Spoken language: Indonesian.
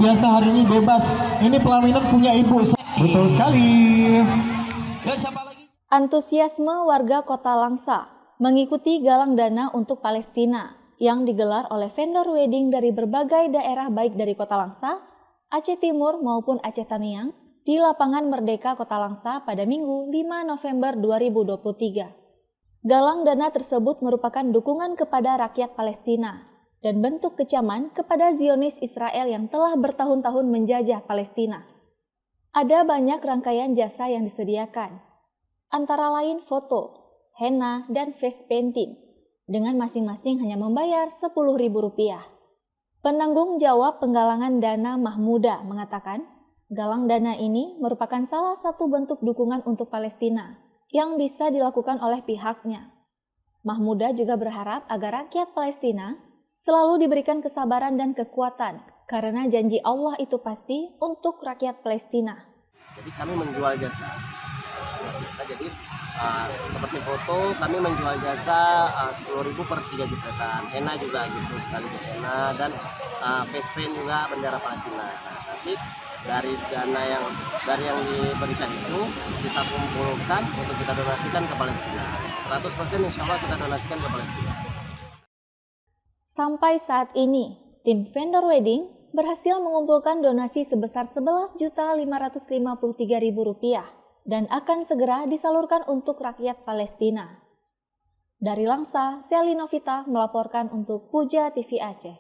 biasa hari ini bebas. Ini pelaminan punya ibu. Betul sekali. Ya, siapa lagi? Antusiasme warga Kota Langsa mengikuti galang dana untuk Palestina yang digelar oleh vendor wedding dari berbagai daerah baik dari Kota Langsa, Aceh Timur maupun Aceh Tamiang di Lapangan Merdeka Kota Langsa pada Minggu 5 November 2023. Galang dana tersebut merupakan dukungan kepada rakyat Palestina dan bentuk kecaman kepada Zionis Israel yang telah bertahun-tahun menjajah Palestina. Ada banyak rangkaian jasa yang disediakan, antara lain foto, henna, dan face painting, dengan masing-masing hanya membayar Rp10.000. Penanggung jawab penggalangan dana Mahmuda mengatakan, galang dana ini merupakan salah satu bentuk dukungan untuk Palestina yang bisa dilakukan oleh pihaknya. Mahmuda juga berharap agar rakyat Palestina selalu diberikan kesabaran dan kekuatan karena janji Allah itu pasti untuk rakyat Palestina. Jadi kami menjual jasa. Jadi seperti foto kami menjual jasa 10.000 per 3 jepretan. Henna juga gitu sekali henna dan face paint juga bendera Palestina. Nanti dari dana yang diberikan itu kita kumpulkan untuk kita donasikan ke Palestina. 100% insya Allah kita donasikan ke Palestina. Sampai saat ini, tim vendor wedding berhasil mengumpulkan donasi sebesar Rp11.553.000 dan akan segera disalurkan untuk rakyat Palestina. Dari Langsa, Seli Novita melaporkan untuk Puja TV Aceh.